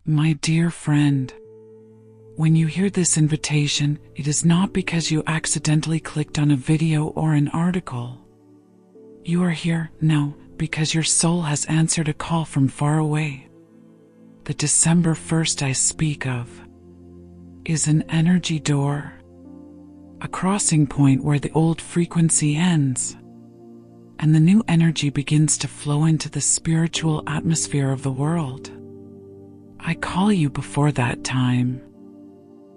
My dear friend, when you hear this invitation, it is not because you accidentally clicked on a video or an article. You are here now because your soul has answered a call from far away. The December 1st I speak of is an energy door, a crossing point where the old frequency ends and the new energy begins to flow into the spiritual atmosphere of the world. I call you before that time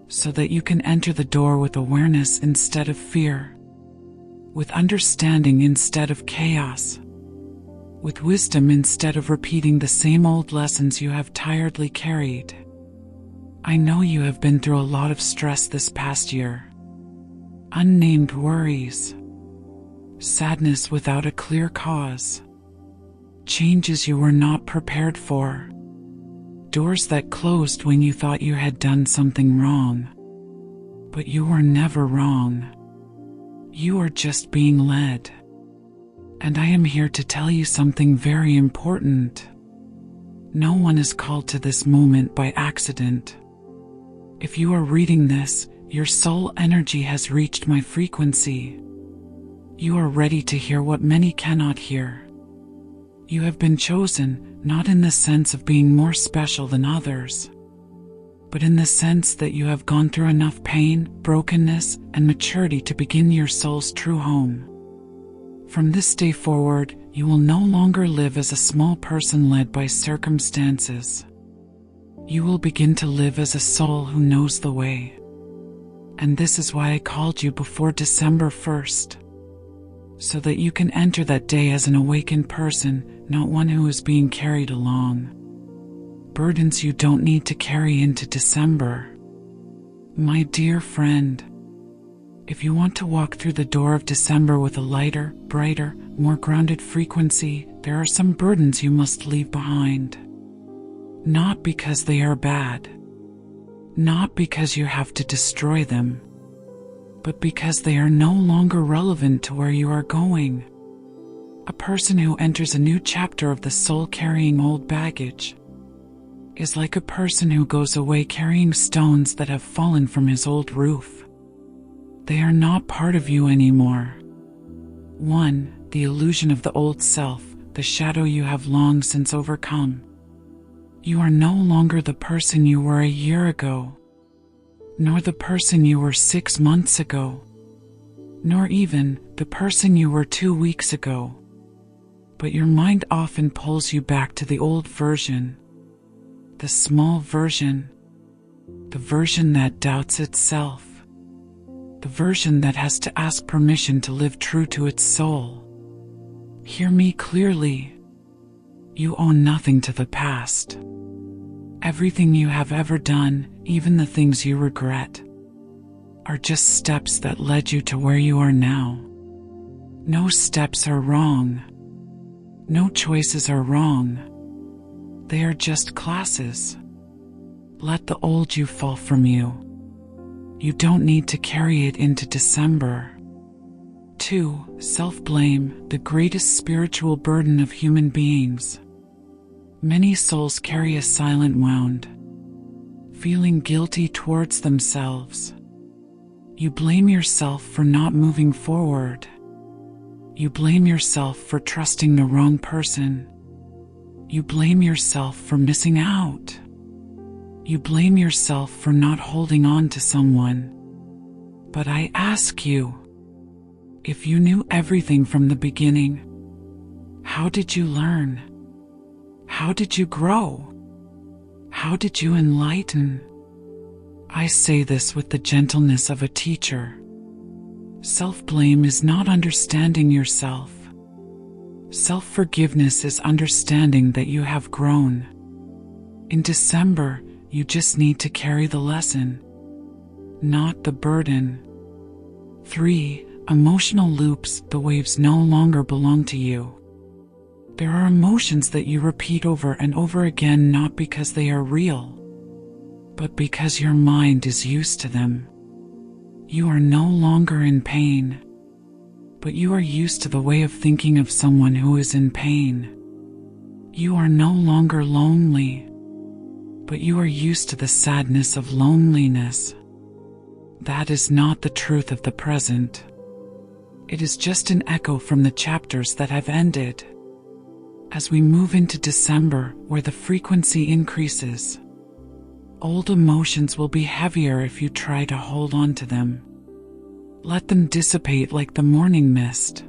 so that you can enter the door with awareness instead of fear, with understanding instead of chaos, with wisdom instead of repeating the same old lessons you have tiredly carried. I know you have been through a lot of stress this past year. Unnamed worries, sadness without a clear cause, changes you were not prepared for, doors that closed when you thought you had done something wrong. But you were never wrong. You are just being led. And I am here to tell you something very important. No one is called to this moment by accident. If you are reading this, your soul energy has reached my frequency. You are ready to hear what many cannot hear. You have been chosen, not in the sense of being more special than others, but in the sense that you have gone through enough pain, brokenness, and maturity to begin your soul's true home. From this day forward, you will no longer live as a small person led by circumstances. You will begin to live as a soul who knows the way. And this is why I called you before December 1st. So that you can enter that day as an awakened person, not one who is being carried along. Burdens you don't need to carry into December. My dear friend, if you want to walk through the door of December with a lighter, brighter, more grounded frequency, there are some burdens you must leave behind. Not because they are bad, not because you have to destroy them, but because they are no longer relevant to where you are going. A person who enters a new chapter of the soul carrying old baggage is like a person who goes away carrying stones that have fallen from his old roof. They are not part of you anymore. 1. The illusion of the old self, the shadow you have long since overcome. You are no longer the person you were a year ago, nor the person you were 6 months ago, nor even the person you were 2 weeks ago. But your mind often pulls you back to the old version, the small version, the version that doubts itself, the version that has to ask permission to live true to its soul. Hear me clearly. You owe nothing to the past. Everything you have ever done, even the things you regret, are just steps that led you to where you are now. No steps are wrong. No choices are wrong. They are just classes. Let the old you fall from you. You don't need to carry it into December. 2. Self-blame, the greatest spiritual burden of human beings. Many souls carry a silent wound, feeling guilty towards themselves. You blame yourself for not moving forward. You blame yourself for trusting the wrong person. You blame yourself for missing out. You blame yourself for not holding on to someone. But I ask you, if you knew everything from the beginning, how did you learn? How did you grow? How did you enlighten? I say this with the gentleness of a teacher. Self-blame is not understanding yourself. Self-forgiveness is understanding that you have grown. In December, you just need to carry the lesson, not the burden. 3. Emotional loops, the waves no longer belong to you. There are emotions that you repeat over and over again not because they are real, but because your mind is used to them. You are no longer in pain, but you are used to the way of thinking of someone who is in pain. You are no longer lonely. but you are used to the sadness of loneliness. That is not the truth of the present. It is just an echo from the chapters that have ended. As we move into December, where the frequency increases, old emotions will be heavier if you try to hold on to them. Let them dissipate like the morning mist.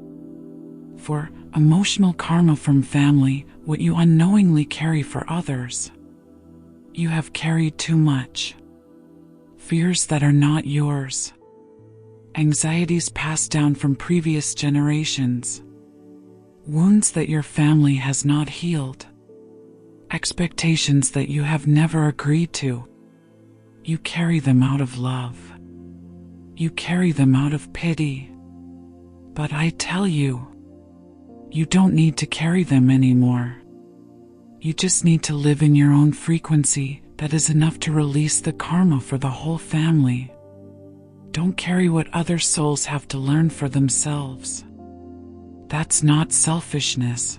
For emotional karma from family, what you unknowingly carry for others. You have carried too much. Fears that are not yours. Anxieties passed down from previous generations. Wounds that your family has not healed. Expectations that you have never agreed to. You carry them out of love. You carry them out of pity. But I tell you, you don't need to carry them anymore. You just need to live in your own frequency that is enough to release the karma for the whole family. Don't carry what other souls have to learn for themselves. That's not selfishness.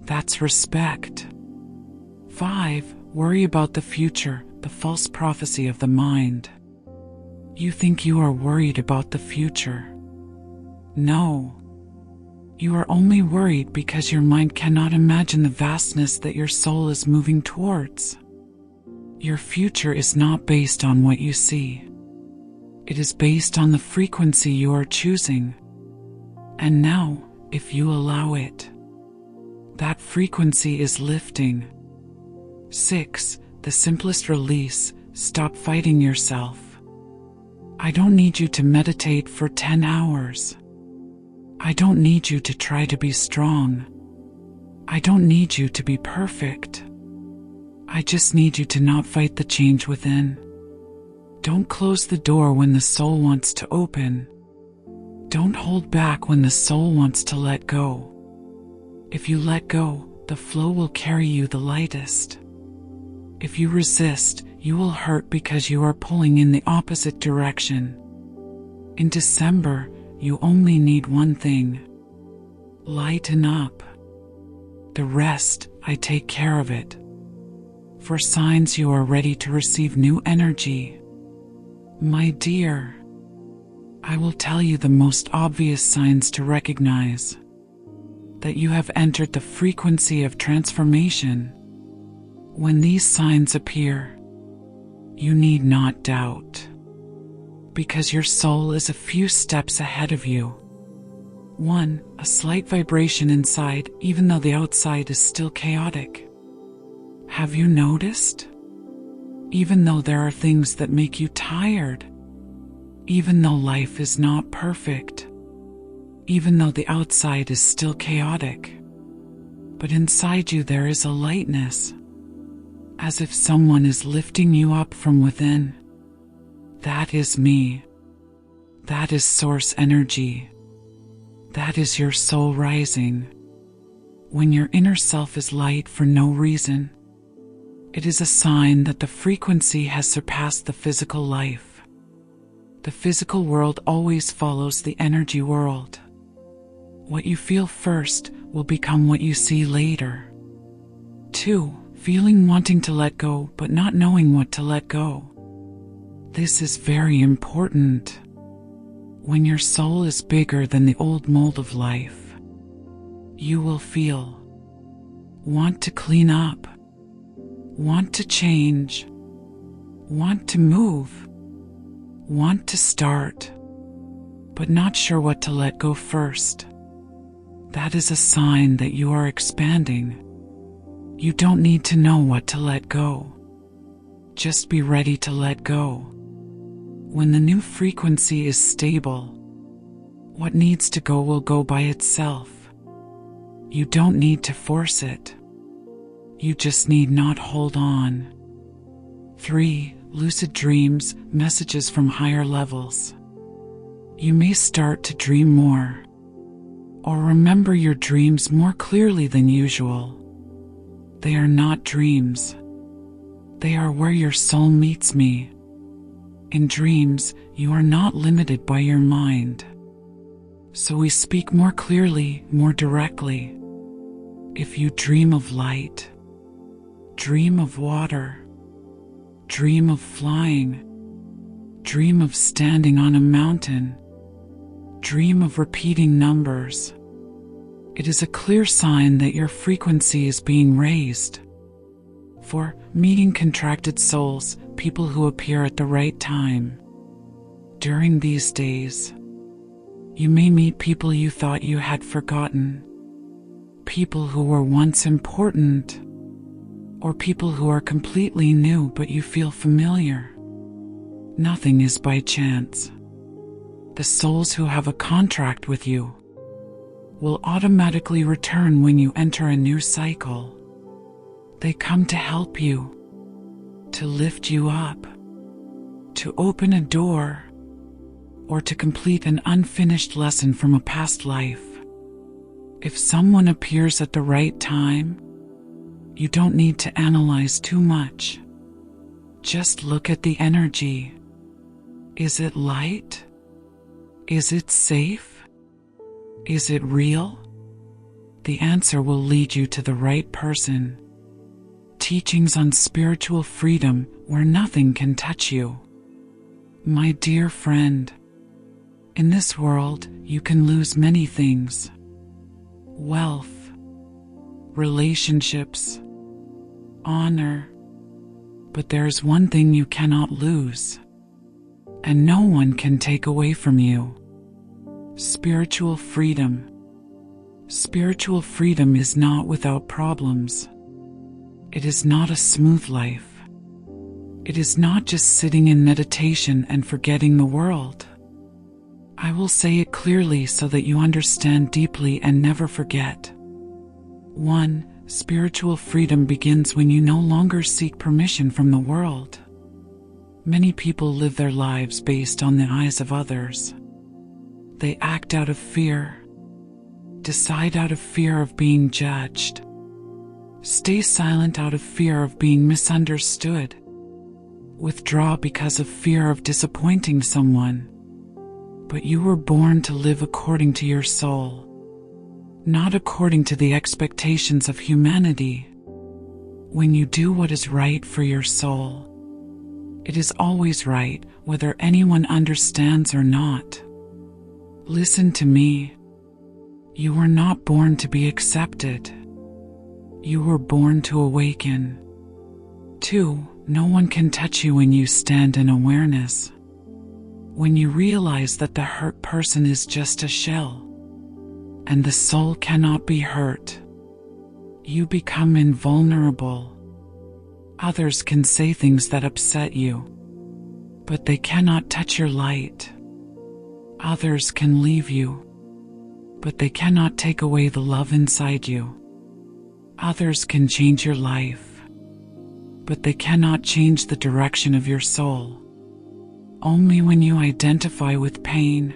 That's respect. 5. Worry about the future, the false prophecy of the mind. You think you are worried about the future. No. You are only worried because your mind cannot imagine the vastness that your soul is moving towards. Your future is not based on what you see. It is based on the frequency you are choosing. And now, if you allow it, that frequency is lifting. 6. The simplest release, stop fighting yourself. I don't need you to meditate for 10 hours. I don't need you to try to be strong. I don't need you to be perfect. I just need you to not fight the change within. Don't close the door when the soul wants to open. Don't hold back when the soul wants to let go. If you let go, the flow will carry you the lightest. If you resist, you will hurt because you are pulling in the opposite direction. In December, you only need one thing. Lighten up. The rest, I take care of it. For signs you are ready to receive new energy. My dear, I will tell you the most obvious signs to recognize that you have entered the frequency of transformation. When these signs appear, you need not doubt, because your soul is a few steps ahead of you. 1. A slight vibration inside, even though the outside is still chaotic. Have you noticed? Even though there are things that make you tired, even though life is not perfect, even though the outside is still chaotic, but inside you there is a lightness, as if someone is lifting you up from within. That is me. That is source energy. That is your soul rising. When your inner self is light for no reason, it is a sign that the frequency has surpassed the physical life. The physical world always follows the energy world. What you feel first will become what you see later. 2. Feeling wanting to let go but not knowing what to let go. This is very important. When your soul is bigger than the old mold of life, you will feel want to clean up, want to change, want to move, want to start, but not sure what to let go first. That is a sign that you are expanding. You don't need to know what to let go. Just be ready to let go. When the new frequency is stable, what needs to go will go by itself. You don't need to force it. You just need not hold on. 3. Lucid dreams, messages from higher levels. You may start to dream more, or remember your dreams more clearly than usual. They are not dreams. They are where your soul meets me. In dreams, you are not limited by your mind. So we speak more clearly, more directly. If you dream of light, dream of water. Dream of flying. Dream of standing on a mountain. Dream of repeating numbers. It is a clear sign that your frequency is being raised. 4. Meeting contracted souls, people who appear at the right time. During these days, you may meet people you thought you had forgotten, people who were once important, or people who are completely new but you feel familiar. Nothing is by chance. The souls who have a contract with you will automatically return when you enter a new cycle. They come to help you, to lift you up, to open a door, or to complete an unfinished lesson from a past life. If someone appears at the right time, you don't need to analyze too much. Just look at the energy. Is it light? Is it safe? Is it real? The answer will lead you to the right person. Teachings on spiritual freedom where nothing can touch you. My dear friend, in this world you can lose many things. Wealth, relationships, honor. But there is one thing you cannot lose, and no one can take away from you. Spiritual freedom. Spiritual freedom is not without problems. It is not a smooth life. It is not just sitting in meditation and forgetting the world. I will say it clearly so that you understand deeply and never forget. 1. Spiritual freedom begins when you no longer seek permission from the world. Many people live their lives based on the eyes of others. They act out of fear, decide out of fear of being judged, stay silent out of fear of being misunderstood, withdraw because of fear of disappointing someone. But you were born to live according to your soul, not according to the expectations of humanity. When you do what is right for your soul, it is always right, whether anyone understands or not. Listen to me. You were not born to be accepted. You were born to awaken. 2. No one can touch you when you stand in awareness. When you realize that the hurt person is just a shell, and the soul cannot be hurt, you become invulnerable. Others can say things that upset you, but they cannot touch your light. Others can leave you, but they cannot take away the love inside you. Others can change your life, but they cannot change the direction of your soul. Only when you identify with pain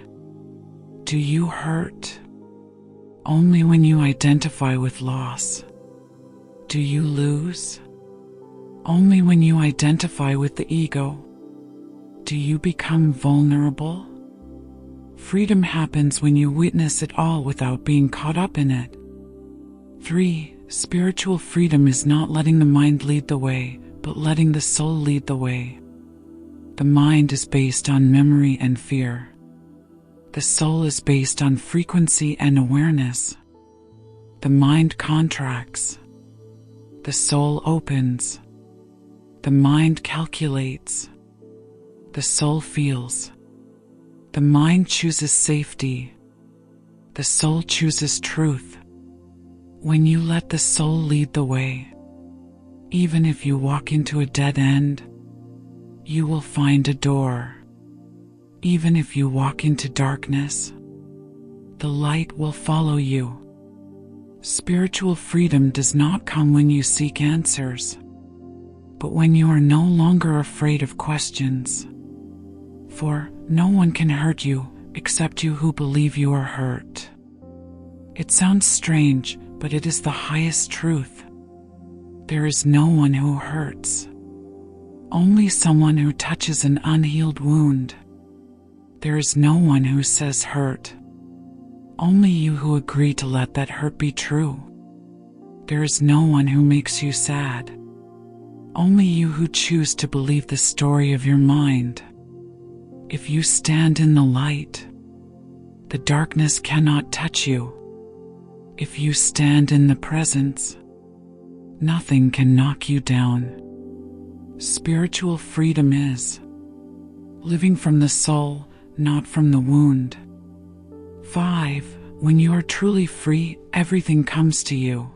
do you hurt. Only when you identify with loss do you lose. Only when you identify with the ego do you become vulnerable. Freedom happens when you witness it all without being caught up in it. 3. Spiritual freedom is not letting the mind lead the way, but letting the soul lead the way. The mind is based on memory and fear. The soul is based on frequency and awareness. The mind contracts. The soul opens. The mind calculates. The soul feels. The mind chooses safety. The soul chooses truth. When you let the soul lead the way, even if you walk into a dead end, you will find a door. Even if you walk into darkness, the light will follow you. Spiritual freedom does not come when you seek answers, but when you are no longer afraid of questions. For no one can hurt you except you who believe you are hurt. It sounds strange, but it is the highest truth. There is no one who hurts. Only someone who touches an unhealed wound. There is no one who says hurt. Only you who agree to let that hurt be true. There is no one who makes you sad. only you who choose to believe the story of your mind. If you stand in the light, the darkness cannot touch you. If you stand in the presence, nothing can knock you down. Spiritual freedom is living from the soul, not from the wound. 5. When you are truly free, everything comes to you.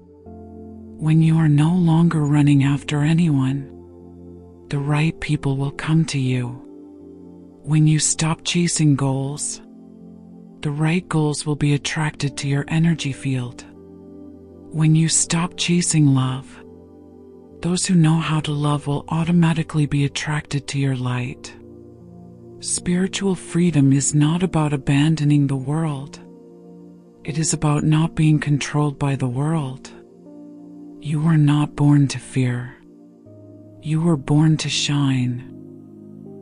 When you are no longer running after anyone, the right people will come to you. When you stop chasing goals, the right goals will be attracted to your energy field. When you stop chasing love, those who know how to love will automatically be attracted to your light. Spiritual freedom is not about abandoning the world. It is about not being controlled by the world. You were not born to fear. You were born to shine.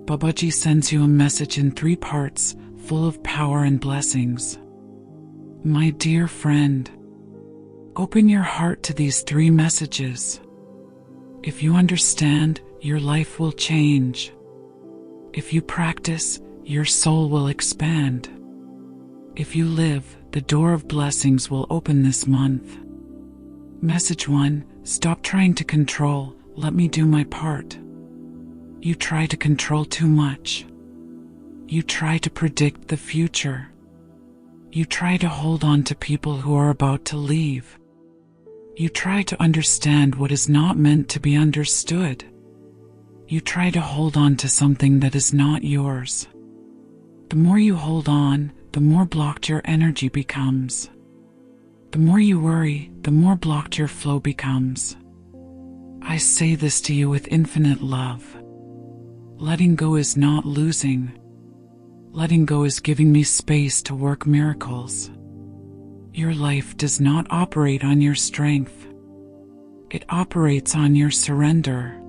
Babaji sends you a message in 3 parts, full of power and blessings. My dear friend, open your heart to these 3 messages. If you understand, your life will change. If you practice, your soul will expand. If you live, the door of blessings will open this month. Message 1. Stop trying to control. Let me do my part. You try to control too much. You try to predict the future. You try to hold on to people who are about to leave. You try to understand what is not meant to be understood. You try to hold on to something that is not yours. The more you hold on, the more blocked your energy becomes. The more you worry, the more blocked your flow becomes. I say this to you with infinite love. Letting go is not losing. Letting go is giving me space to work miracles. Your life does not operate on your strength. It operates on your surrender.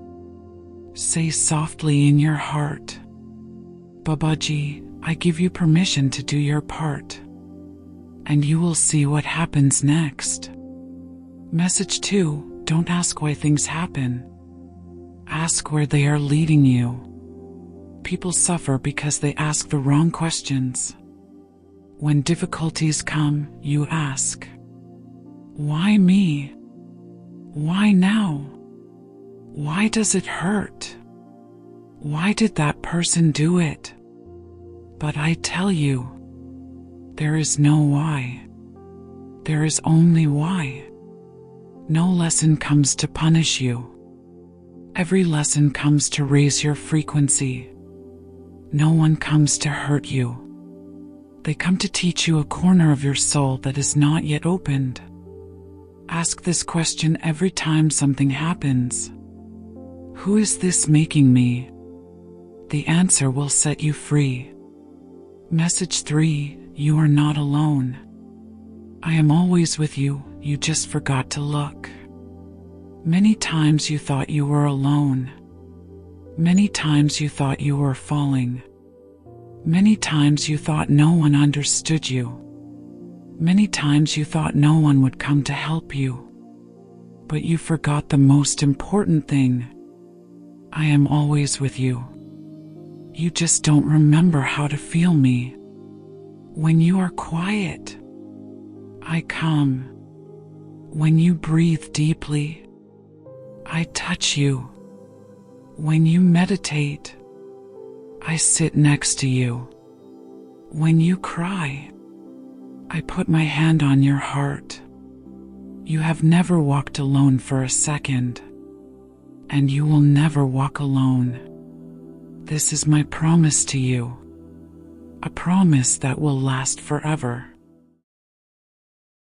Say softly in your heart, Babaji, I give you permission to do your part. And you will see what happens next. Message 2. Don't ask why things happen. Ask where they are leading you. People suffer because they ask the wrong questions. When difficulties come, you ask, why me? Why now? Why does it hurt? Why did that person do it? But I tell you, there is no why. There is only why. No lesson comes to punish you. Every lesson comes to raise your frequency. No one comes to hurt you. They come to teach you a corner of your soul that is not yet opened. Ask this question every time something happens. Who is this making me? The answer will set you free. Message 3. You are not alone. I am always with you, you just forgot to look. Many times you thought you were alone. Many times you thought you were falling. Many times you thought no one understood you. Many times you thought no one would come to help you. But you forgot the most important thing. I am always with you. You just don't remember how to feel me. When you are quiet, I come. When you breathe deeply, I touch you. When you meditate, I sit next to you. When you cry, I put my hand on your heart. You have never walked alone for a second, and you will never walk alone. This is my promise to you, a promise that will last forever.